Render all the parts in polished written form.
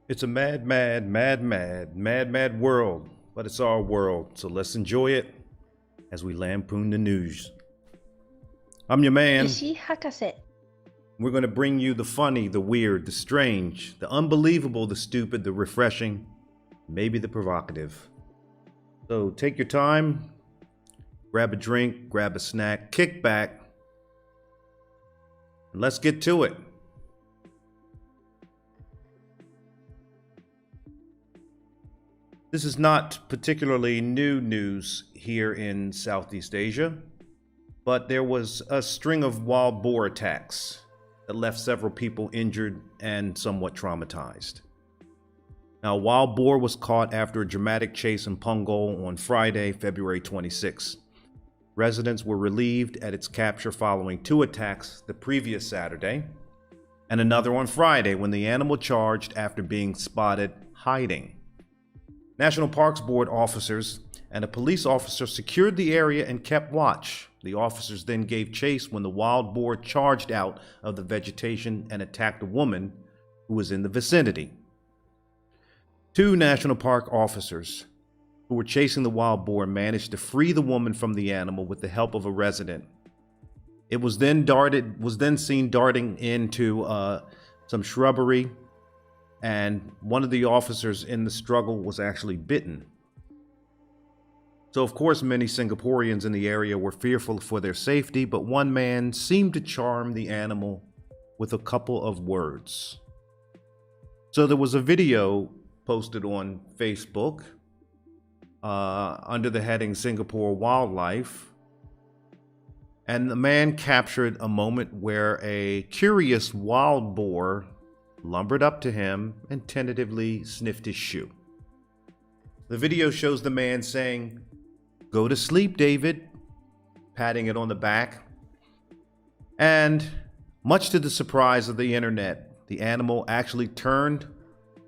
It's a mad world, but it's our world, so let's enjoy it as we lampoon the news. I'm your man. Ishi Hakase. We're going to bring you the funny, the weird, the strange, the unbelievable, the stupid, the refreshing, maybe the provocative. So take your time, grab a drink, grab a snack, kick back, and let's get to it. This is not particularly new news here in Southeast Asia, but there was a string of wild boar attacks that left several people injured and somewhat traumatized. Now, a wild boar was caught after a dramatic chase in Punggol on Friday, February 26. Residents were relieved at its capture following two attacks the previous Saturday and another on Friday when the animal charged after being spotted hiding. National Parks Board officers and a police officer secured the area and kept watch. The officers then gave chase when the wild boar charged out of the vegetation and attacked a woman who was in the vicinity. Two National Park officers who were chasing the wild boar managed to free the woman from the animal with the help of a resident. It was then seen darting into some shrubbery, and one of the officers in the struggle was actually bitten. So, of course, many Singaporeans in the area were fearful for their safety, but one man seemed to charm the animal with a couple of words. So there was a video posted on Facebook under the heading Singapore Wildlife, and the man captured a moment where a curious wild boar lumbered up to him and tentatively sniffed his shoe. The video shows the man saying, "Go to sleep, David," patting it on the back. And much to the surprise of the internet, the animal actually turned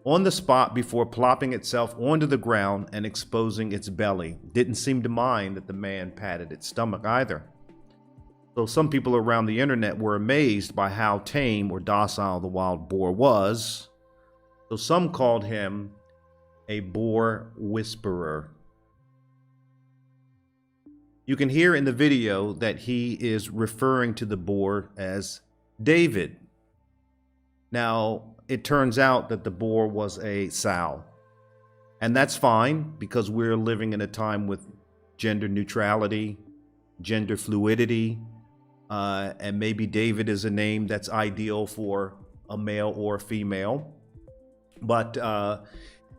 on the spot before plopping itself onto the ground and exposing its belly. Didn't seem to mind that the man patted its stomach either. So some people around the internet were amazed by how tame or docile the wild boar was. So some called him a boar whisperer. You can hear in the video that he is referring to the boar as David. Now, it turns out that the boar was a sow. And that's fine because we're living in a time with gender neutrality, gender fluidity, and maybe David is a name that's ideal for a male or a female. But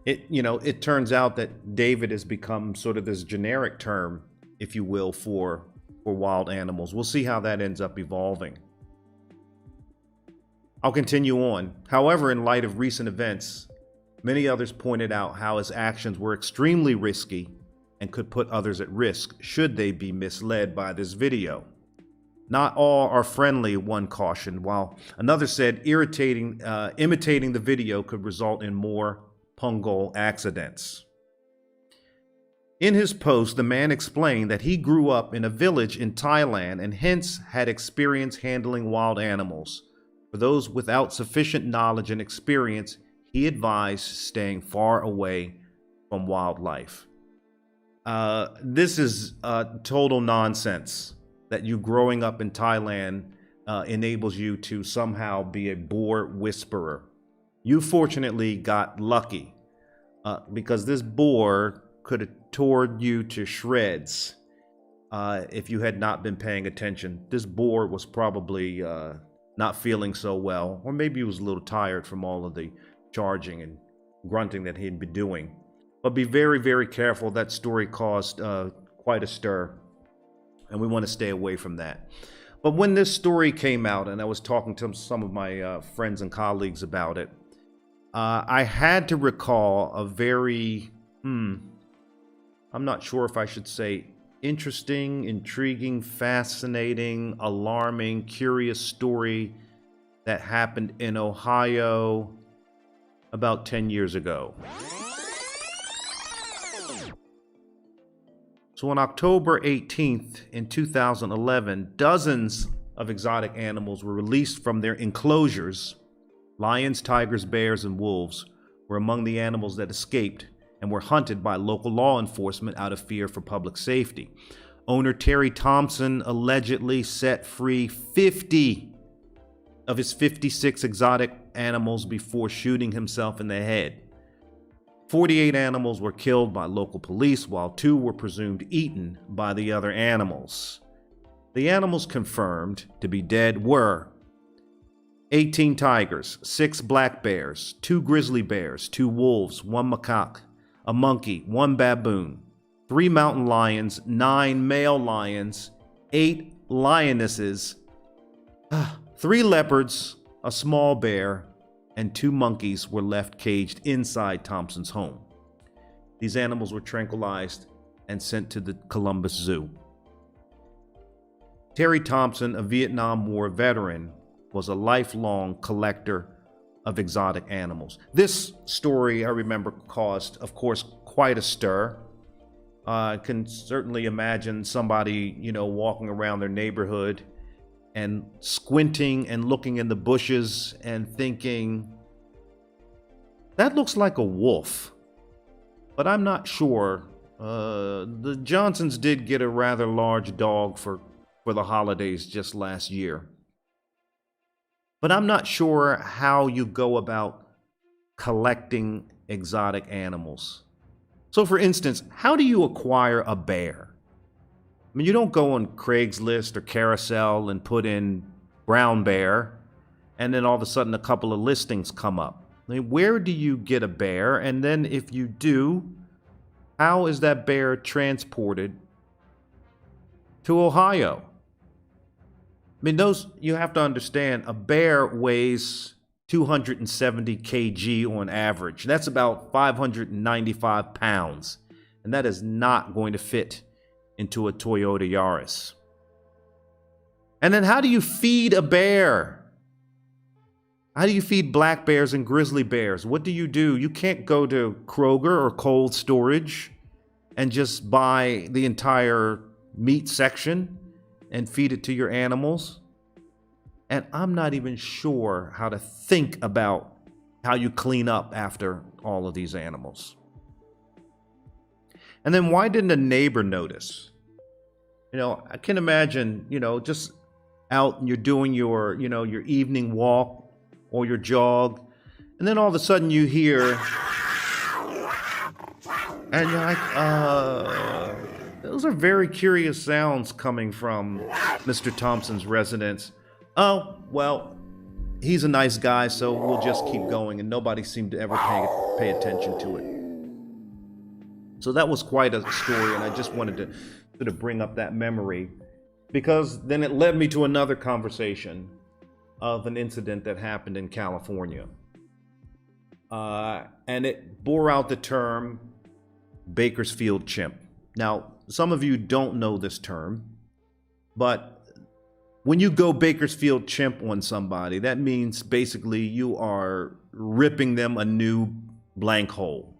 it turns out that David has become sort of this generic term, if you will, for wild animals. We'll see how that ends up evolving. I'll continue on. However, in light of recent events, many others pointed out how his actions were extremely risky and could put others at risk should they be misled by this video. Not all are friendly, one cautioned, while another said imitating the video could result in more Punggol accidents. In his post, the man explained that he grew up in a village in Thailand and hence had experience handling wild animals. For those without sufficient knowledge and experience, he advised staying far away from wildlife. This is total nonsense that you growing up in Thailand enables you to somehow be a boar whisperer. You fortunately got lucky because this boar could have torn you to shreds if you had not been paying attention. This boar was probably not feeling so well, or maybe he was a little tired from all of the charging and grunting that he'd been doing. But be very, very careful. That story caused quite a stir, and we want to stay away from that. But when this story came out, and I was talking to some of my friends and colleagues about it, I had to recall a very, I'm not sure if I should say interesting, intriguing, fascinating, alarming, curious story that happened in Ohio about 10 years ago. So on October 18th in 2011, dozens of exotic animals were released from their enclosures. Lions, tigers, bears, and wolves were among the animals that escaped and were hunted by local law enforcement out of fear for public safety. Owner Terry Thompson allegedly set free 50 of his 56 exotic animals before shooting himself in the head. 48 animals were killed by local police, while 2 were presumed eaten by the other animals. The animals confirmed to be dead were 18 tigers, 6 black bears, 2 grizzly bears, 2 wolves, 1 macaque, a monkey, 1 baboon, 3 mountain lions, 9 male lions, 8 lionesses, 3 leopards, a small bear, and 2 monkeys were left caged inside Thompson's home. These animals were tranquilized and sent to the Columbus Zoo. Terry Thompson, a Vietnam War veteran, was a lifelong collector of exotic animals. This story, I remember, caused, of course, quite a stir. I can certainly imagine somebody, walking around their neighborhood and squinting and looking in the bushes and thinking, that looks like a wolf. But I'm not sure. The Johnsons did get a rather large dog for the holidays just last year. But I'm not sure how you go about collecting exotic animals. So for instance, how do you acquire a bear? I mean, you don't go on Craigslist or Carousel and put in brown bear, and then all of a sudden a couple of listings come up. I mean, where do you get a bear? And then if you do, how is that bear transported to Ohio? I mean, you have to understand, a bear weighs 270 kg on average. That's about 595 pounds. And that is not going to fit into a Toyota Yaris. And then how do you feed a bear? How do you feed black bears and grizzly bears? What do? You can't go to Kroger or cold storage and just buy the entire meat section and feed it to your animals. And I'm not even sure how to think about how you clean up after all of these animals. And then why didn't a neighbor notice? I can imagine, just out and you're doing your evening walk or your jog, and then all of a sudden you hear, and you're like, those are very curious sounds coming from Mr. Thompson's residence. Oh, well, he's a nice guy, so we'll just keep going. And nobody seemed to ever pay attention to it. So that was quite a story, and I just wanted to sort of bring up that memory, because then it led me to another conversation of an incident that happened in California. And it bore out the term Bakersfield chimp. Now, some of you don't know this term, but when you go Bakersfield chimp on somebody, that means basically you are ripping them a new blank hole.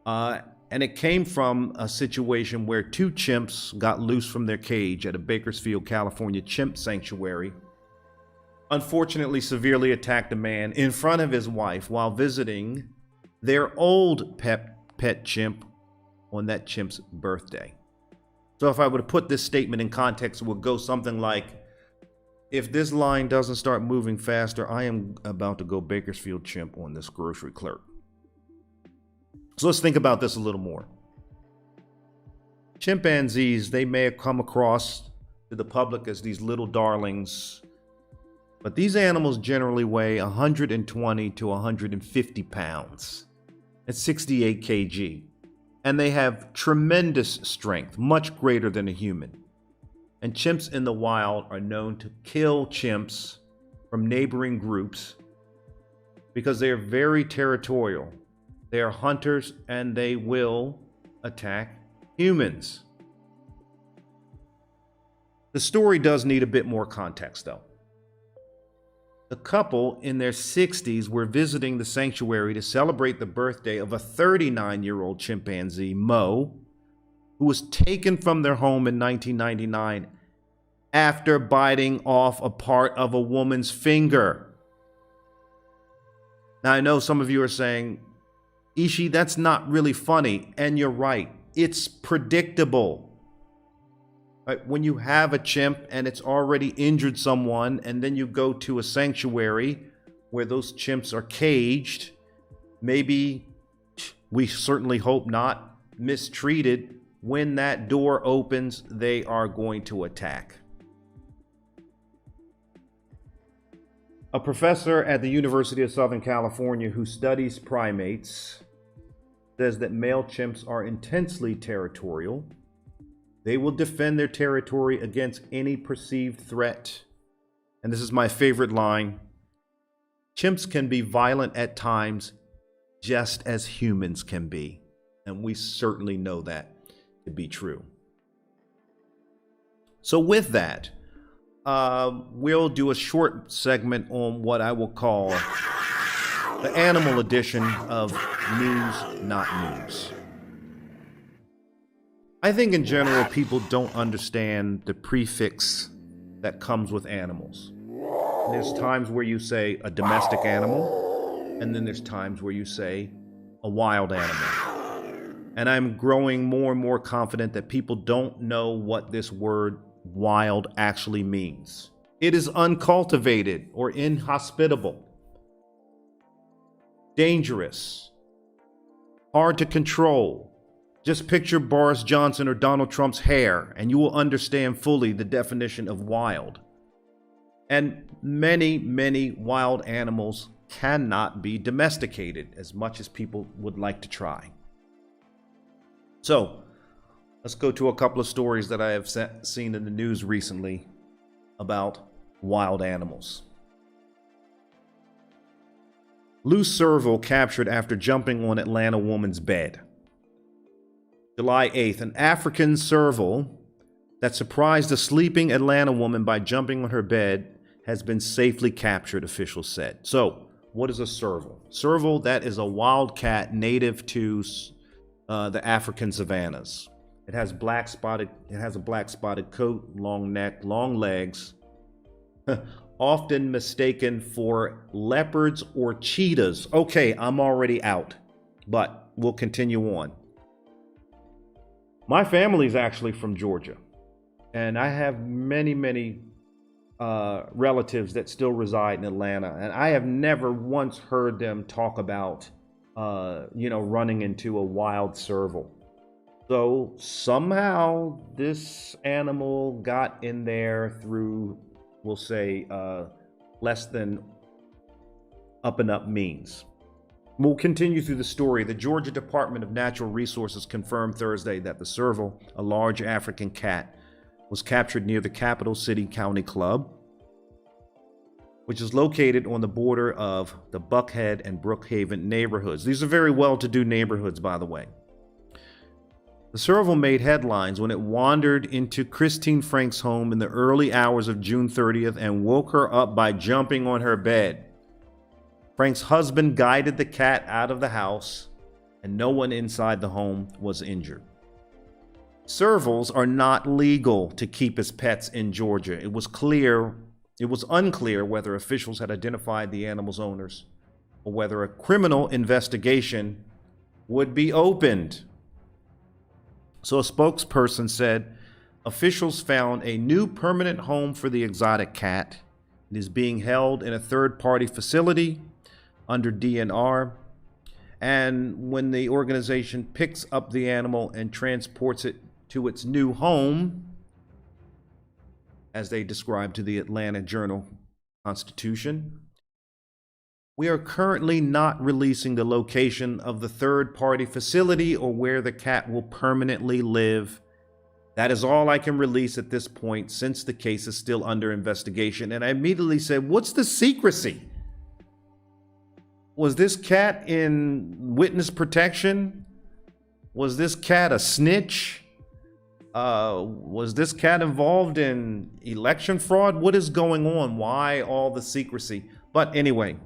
And it came from a situation where 2 chimps got loose from their cage at a Bakersfield, California chimp sanctuary. Unfortunately, severely attacked a man in front of his wife while visiting their old pet chimp on that chimp's birthday. So if I were to put this statement in context, it would go something like, if this line doesn't start moving faster, I am about to go Bakersfield chimp on this grocery clerk. So let's think about this a little more. Chimpanzees, they may have come across to the public as these little darlings, but these animals generally weigh 120 to 150 pounds. That's 68 kg. And they have tremendous strength, much greater than a human. And chimps in the wild are known to kill chimps from neighboring groups because they are very territorial. They are hunters and they will attack humans. The story does need a bit more context, though. The couple in their 60s were visiting the sanctuary to celebrate the birthday of a 39-year-old chimpanzee, Mo, who was taken from their home in 1999 after biting off a part of a woman's finger. Now, I know some of you are saying, Ishi, that's not really funny. And you're right. It's predictable. Right? When you have a chimp and it's already injured someone, and then you go to a sanctuary where those chimps are caged, maybe, we certainly hope not, mistreated, when that door opens, they are going to attack. A professor at the University of Southern California who studies primates says that male chimps are intensely territorial. They will defend their territory against any perceived threat. And this is my favorite line. Chimps can be violent at times, just as humans can be. And we certainly know that to be true. So with that, we'll do a short segment on what I will call the animal edition of News Not News. I think in general people don't understand the prefix that comes with animals. There's times where you say a domestic animal, and then there's times where you say a wild animal. And I'm growing more and more confident that people don't know what this word wild actually means. It is uncultivated or inhospitable, dangerous, hard to control. Just picture Boris Johnson or Donald Trump's hair, and you will understand fully the definition of wild. And many, many wild animals cannot be domesticated as much as people would like to try. So, let's go to a couple of stories that I have seen in the news recently about wild animals. Loose serval captured after jumping on Atlanta woman's bed. July 8th, an African serval that surprised a sleeping Atlanta woman by jumping on her bed has been safely captured, officials said. So, what is a serval? Serval, that is a wild cat native to the African savannas. It has a black spotted coat, long neck, long legs, often mistaken for leopards or cheetahs. Okay, I'm already out, but we'll continue on. My family's actually from Georgia, and I have many relatives that still reside in Atlanta, and I have never once heard them talk about, running into a wild serval. So somehow this animal got in there through, we'll say, less than up and up means. We'll continue through the story. The Georgia Department of Natural Resources confirmed Thursday that the serval, a large African cat, was captured near the Capital City County Club, which is located on the border of the Buckhead and Brookhaven neighborhoods. These are very well-to-do neighborhoods, by the way. The serval made headlines when it wandered into Christine Frank's home in the early hours of June 30th and woke her up by jumping on her bed. Frank's husband guided the cat out of the house, and no one inside the home was injured. Servals are not legal to keep as pets in Georgia. It was unclear whether officials had identified the animal's owners or whether a criminal investigation would be opened. So a spokesperson said officials found a new permanent home for the exotic cat. It is being held in a third-party facility under DNR. And when the organization picks up the animal and transports it to its new home, as they described to the Atlanta Journal-Constitution, we are currently not releasing the location of the third-party facility or where the cat will permanently live. That is all I can release at this point since the case is still under investigation. And I immediately said, what's the secrecy? Was this cat in witness protection? Was this cat a snitch? Was this cat involved in election fraud? What is going on? Why all the secrecy? But anyway,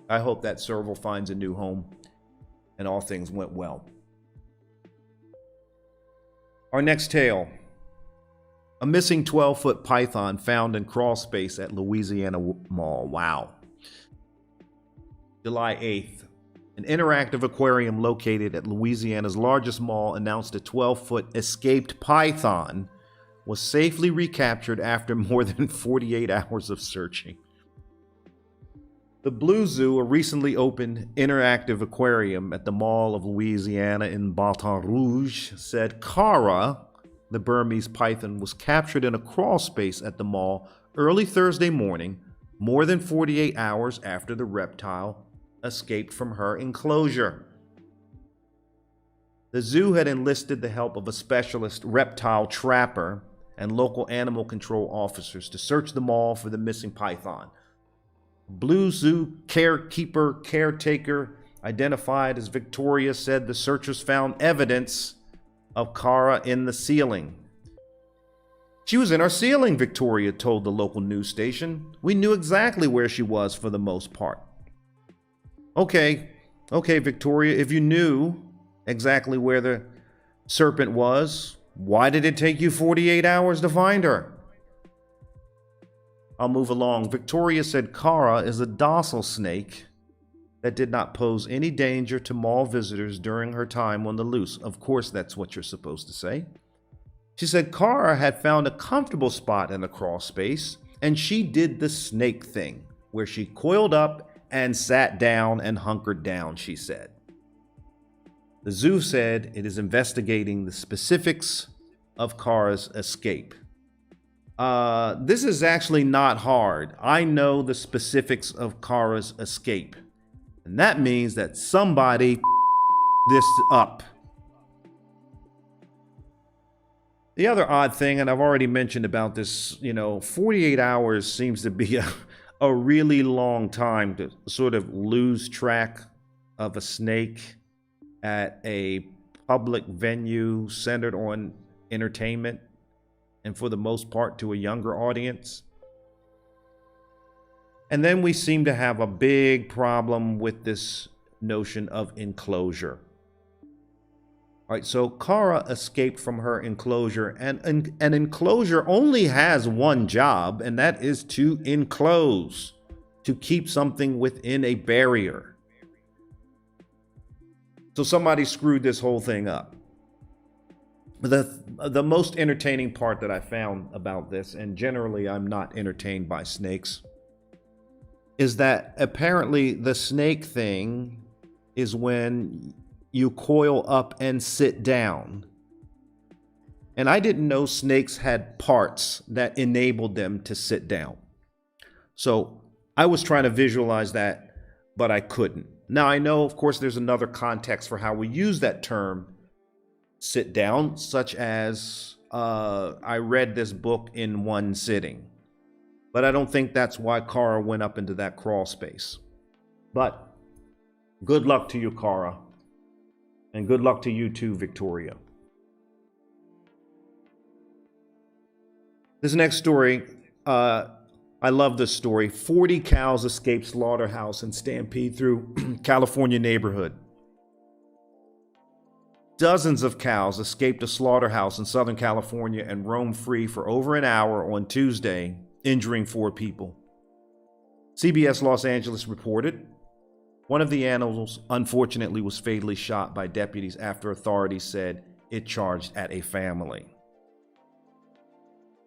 I hope that serval finds a new home and all things went well. Our next tale. A missing 12-foot python found in crawl space at Louisiana Mall. Wow. July 8th, an interactive aquarium located at Louisiana's largest mall announced a 12-foot escaped python was safely recaptured after more than 48 hours of searching. The Blue Zoo, a recently opened interactive aquarium at the Mall of Louisiana in Baton Rouge, said Kara, the Burmese python, was captured in a crawl space at the mall early Thursday morning, more than 48 hours after the reptile escaped from her enclosure. The zoo had enlisted the help of a specialist reptile trapper and local animal control officers to search the mall for the missing python. Blue Zoo caretaker, identified as Victoria, said the searchers found evidence of Kara in the ceiling. She was in our ceiling, Victoria told the local news station. We knew exactly where she was for the most part. Okay, Victoria, if you knew exactly where the serpent was, why did it take you 48 hours to find her? I'll move along. Victoria said Kara is a docile snake that did not pose any danger to mall visitors during her time on the loose. Of course, that's what you're supposed to say. She said Kara had found a comfortable spot in the crawl space, and she did the snake thing, where she coiled up and sat down and hunkered down, she said. The zoo said it is investigating the specifics of Kara's escape. This is actually not hard. I know the specifics of Kara's escape. And that means that somebody this up. The other odd thing, and I've already mentioned about this, 48 hours seems to be a really long time to sort of lose track of a snake at a public venue centered on entertainment, and for the most part to a younger audience. And then we seem to have a big problem with this notion of enclosure. All right, so Kara escaped from her enclosure, and an enclosure only has one job, and that is to enclose, to keep something within a barrier. So somebody screwed this whole thing up. The most entertaining part that I found about this, and generally I'm not entertained by snakes, is that apparently the snake thing is when you coil up and sit down. And I didn't know snakes had parts that enabled them to sit down. So I was trying to visualize that, but I couldn't. Now I know, of course, there's another context for how we use that term, sit down, such as I read this book in one sitting. But I don't think that's why Kara went up into that crawl space. But good luck to you, Kara. And good luck to you too, Victoria. This next story, I love this story. 40 cows escaped slaughterhouse and stampede through California neighborhood. Dozens of cows escaped a slaughterhouse in Southern California and roamed free for over an hour on Tuesday, injuring 4 people. CBS Los Angeles reported one of the animals, unfortunately, was fatally shot by deputies after authorities said it charged at a family.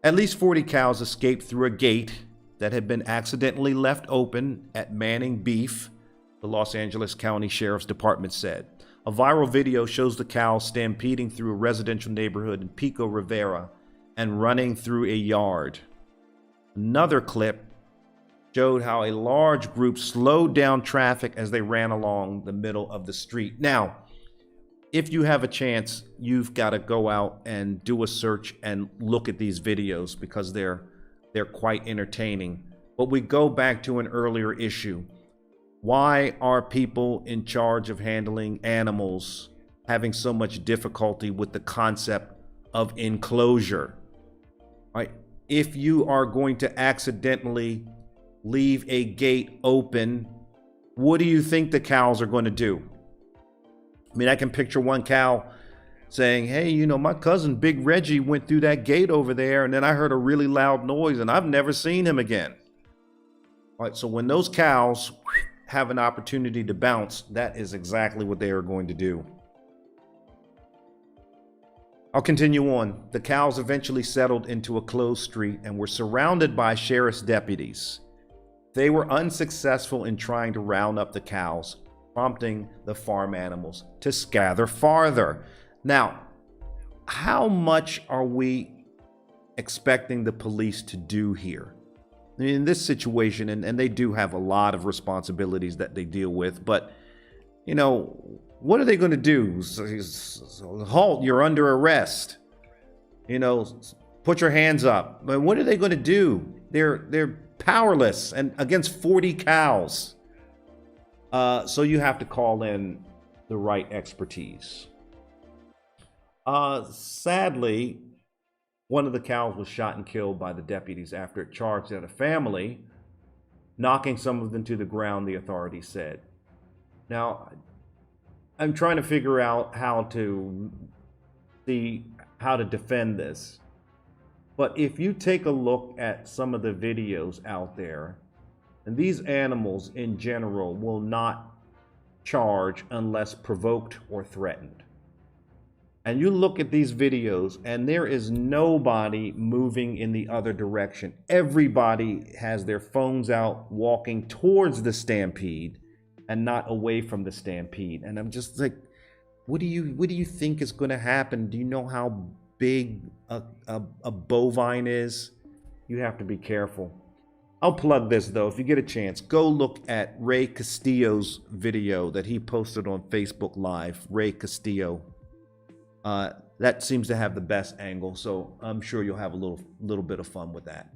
At least 40 cows escaped through a gate that had been accidentally left open at Manning Beef, the Los Angeles County Sheriff's Department said. A viral video shows the cows stampeding through a residential neighborhood in Pico Rivera and running through a yard. Another clip showed how a large group slowed down traffic as they ran along the middle of the street. Now, if you have a chance, you've got to go out and do a search and look at these videos because they're quite entertaining. But we go back to an earlier issue. Why are people in charge of handling animals having so much difficulty with the concept of enclosure? Right? If you are going to accidentally leave a gate open, what do you think the cows are going to do? I mean, I can picture one cow saying, hey, my cousin Big Reggie went through that gate over there, and then I heard a really loud noise, and I've never seen him again. All right, so when those cows have an opportunity to bounce, that is exactly what they are going to do. I'll continue on. The cows eventually settled into a closed street and were surrounded by sheriff's deputies. They were unsuccessful in trying to round up the cows, prompting the farm animals to scatter farther. Now, how much are we expecting the police to do here? In this situation, and they do have a lot of responsibilities that they deal with, but, you know, what are they going to do? Halt, you're under arrest. You know, put your hands up. But what are they going to do? They're powerless and against 40 cows. So you have to call in the right expertise. Sadly, one of the cows was shot and killed by the deputies after it charged at a family, knocking some of them to the ground, the authorities said. Now, I'm trying to figure out how to defend this. But if you take a look at some of the videos out there, and these animals in general will not charge unless provoked or threatened. And you look at these videos and there is nobody moving in the other direction. Everybody has their phones out walking towards the stampede and not away from the stampede. And I'm just like, what do you think is going to happen? Do you know how big a bovine is? You have to be careful. I'll plug this though. If you get a chance, go look at Ray Castillo's video that he posted on Facebook Live. Ray Castillo. That seems to have the best angle, so I'm sure you'll have a little bit of fun with that.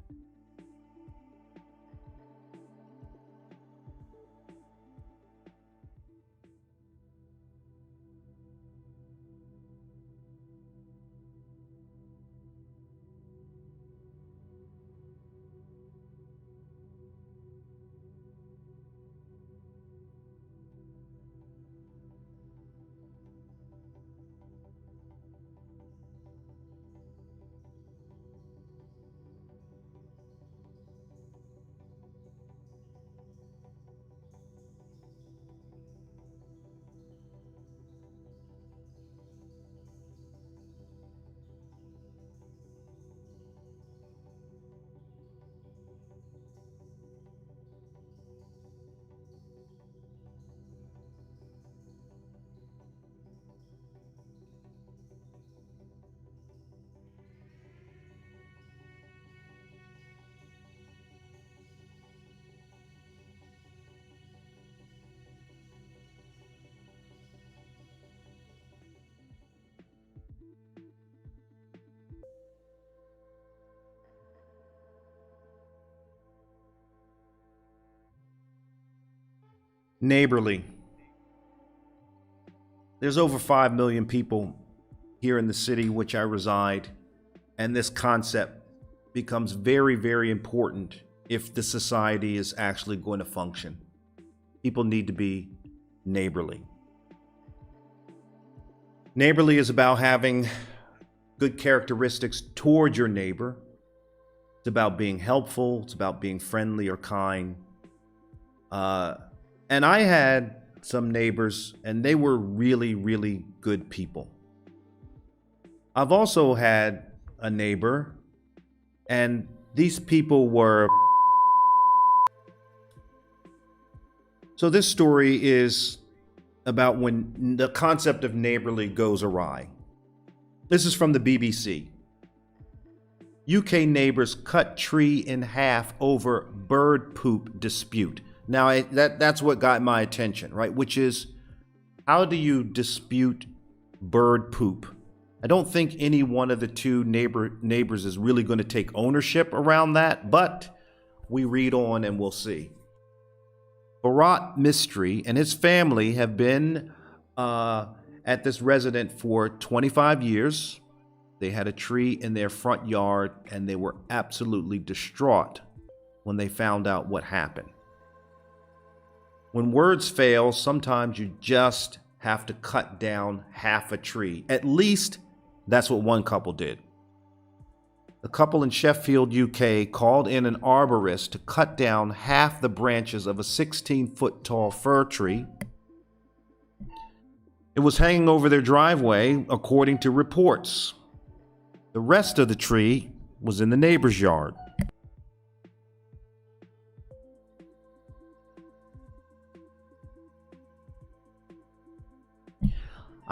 Neighborly. There's over 5 million people here in the city which I reside, and this concept becomes very, very important if the society is actually going to function. People need to be neighborly. Neighborly is about having good characteristics toward your neighbor. It's about being helpful. It's about being friendly or kind. And I had some neighbors, and they were really, really good people. I've also had a neighbor, and these people were... So this story is about when the concept of neighborly goes awry. This is from the BBC. UK neighbors cut tree in half over bird poop dispute. Now, that's what got my attention, right? Which is, how do you dispute bird poop? I don't think any one of the two neighbors is really going to take ownership around that, but we read on and we'll see. Bharat Mistry and his family have been at this residence for 25 years. They had a tree in their front yard, and they were absolutely distraught when they found out what happened. When words fail, sometimes you just have to cut down half a tree. At least that's what one couple did. The couple in Sheffield, UK called in an arborist to cut down half the branches of a 16-foot tall fir tree. It was hanging over their driveway, according to reports. The rest of the tree was in the neighbor's yard.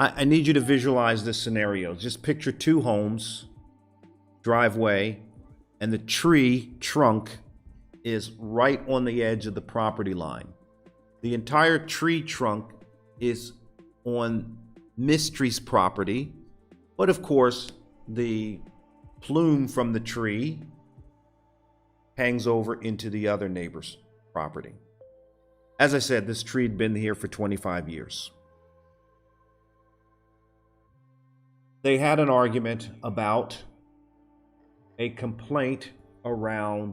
I need you to visualize this scenario. Just picture two homes, driveway, and the tree trunk is right on the edge of the property line. The entire tree trunk is on Mystery's property, but of course, the plume from the tree hangs over into the other neighbor's property. As I said, this tree had been here for 25 years. They had an argument about a complaint around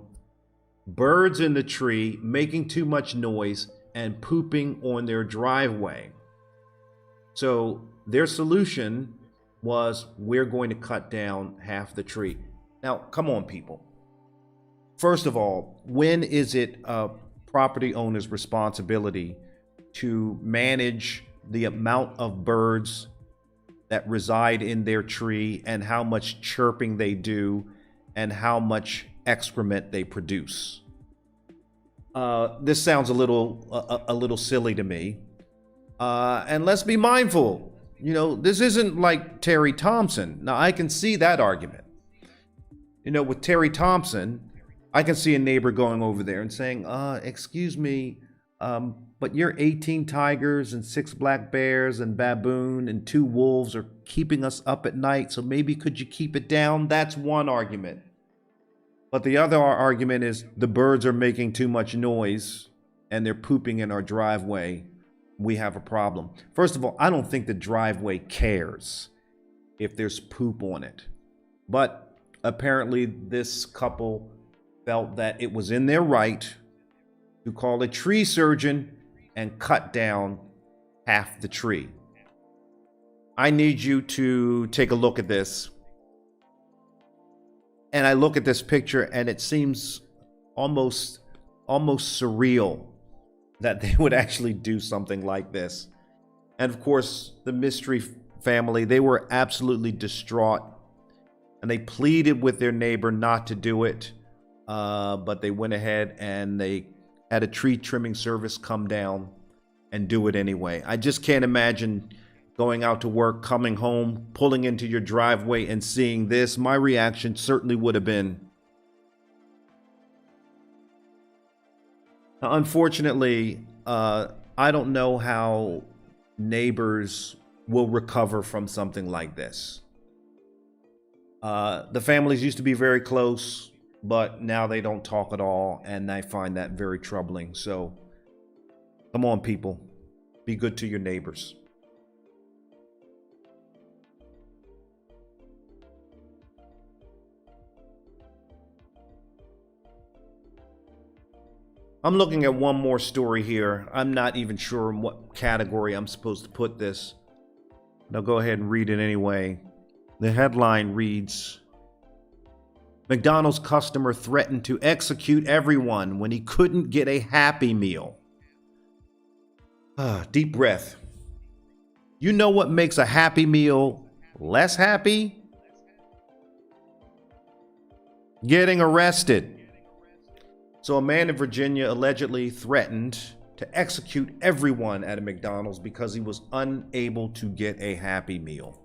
birds in the tree making too much noise and pooping on their driveway. So their solution was, we're going to cut down half the tree. Now, come on, people. First of all, when is it a property owner's responsibility to manage the amount of birds that reside in their tree and how much chirping they do and how much excrement they produce? This sounds a little silly to me. And let's be mindful. This isn't like Terry Thompson. Now, I can see that argument. With Terry Thompson, I can see a neighbor going over there and saying, excuse me, but your 18 tigers and 6 black bears and baboon and 2 wolves are keeping us up at night, so maybe could you keep it down? That's one argument. But the other argument is the birds are making too much noise and they're pooping in our driveway. We have a problem. First of all, I don't think the driveway cares if there's poop on it. But apparently this couple felt that it was in their right to call a tree surgeon and cut down half the tree. I need you to take a look at this. And I look at this picture and it seems almost surreal that they would actually do something like this. And of course, the Mystery family, they were absolutely distraught. And they pleaded with their neighbor not to do it. But they went ahead and they had a tree trimming service come down and do it anyway. I just can't imagine going out to work, coming home, pulling into your driveway and seeing this. My reaction certainly would have been, unfortunately, I don't know how neighbors will recover from something like this. The families used to be very close, but now they don't talk at all, and I find that very troubling. So, come on, people. Be good to your neighbors. I'm looking at one more story here. I'm not even sure in what category I'm supposed to put this. But I'll go ahead and read it anyway. The headline reads, McDonald's customer threatened to execute everyone when he couldn't get a Happy Meal. Deep breath. You know what makes a Happy Meal less happy? Getting arrested. So a man in Virginia allegedly threatened to execute everyone at a McDonald's because he was unable to get a Happy Meal.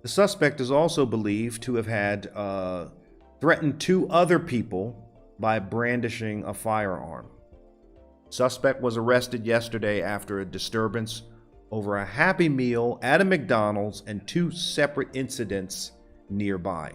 The suspect is also believed to have had threatened 2 other people by brandishing a firearm. Suspect was arrested yesterday after a disturbance over a Happy Meal at a McDonald's and 2 separate incidents nearby.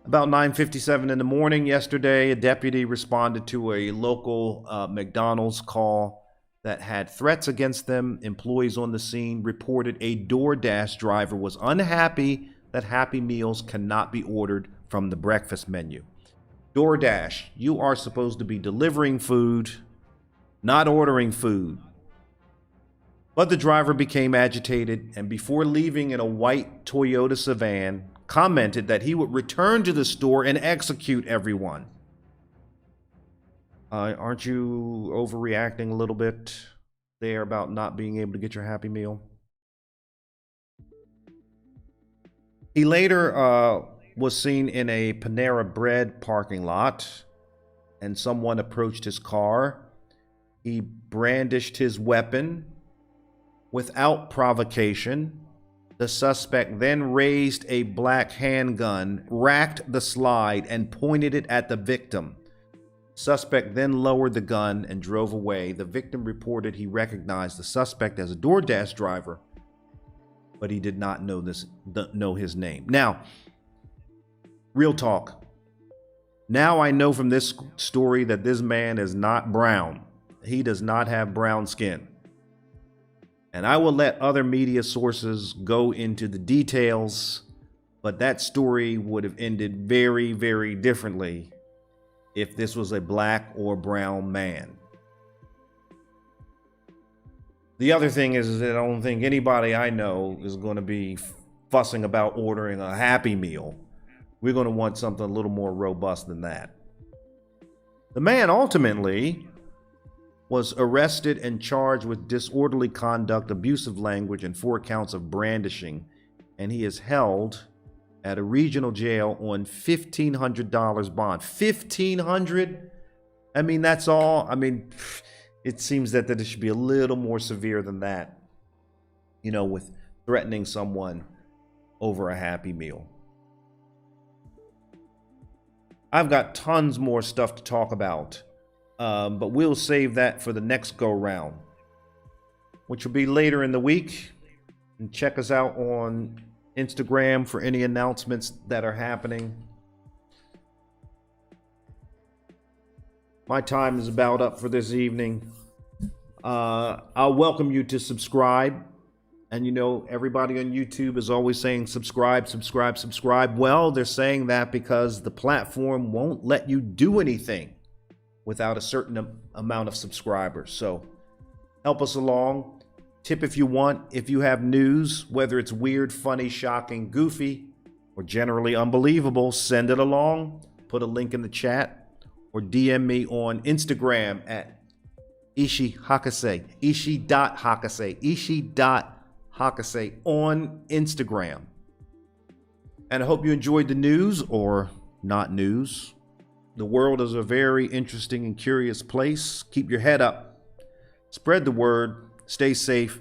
About 9:57 in the morning yesterday, a deputy responded to a local McDonald's call that had threats against them. Employees on the scene reported a DoorDash driver was unhappy that Happy Meals cannot be ordered from the breakfast menu. DoorDash, you are supposed to be delivering food, not ordering food. But the driver became agitated and before leaving in a white Toyota sedan, commented that he would return to the store and execute everyone. Aren't you overreacting a little bit there about not being able to get your Happy Meal? He later was seen in a Panera Bread parking lot, and someone approached his car. He brandished his weapon without provocation. The suspect then raised a black handgun, racked the slide, and pointed it at the victim. Suspect then lowered the gun and drove away. The victim reported he recognized the suspect as a DoorDash driver, but he did not know his name. Now, real talk. Now I know from this story that this man is not brown. He does not have brown skin. And I will let other media sources go into the details, but that story would have ended very, very differently if this was a black or brown man. The other thing is that I don't think anybody I know is going to be fussing about ordering a Happy Meal. We're going to want something a little more robust than that. The man ultimately was arrested and charged with disorderly conduct, abusive language, and 4 counts of brandishing, and he is held at a regional jail on $1,500 bond. $1,500? I mean, that's all. I mean, it seems that it should be a little more severe than that, you know, with threatening someone over a Happy Meal. I've got tons more stuff to talk about, but we'll save that for the next go round, which will be later in the week. And check us out on Instagram for any announcements that are happening. My time is about up for this evening. I'll welcome you to subscribe. And you know, everybody on YouTube is always saying subscribe, subscribe, subscribe. Well, they're saying that because the platform won't let you do anything without a certain amount of subscribers. So help us along. Tip if you want. If you have news, whether it's weird, funny, shocking, goofy, or generally unbelievable, send it along. Put a link in the chat or DM me on Instagram at Ishi Hakase, Ishi.Hakase, Ishi.Hakase on Instagram. And I hope you enjoyed the news, or not news. The world is a very interesting and curious place. Keep your head up. Spread the word. Stay safe.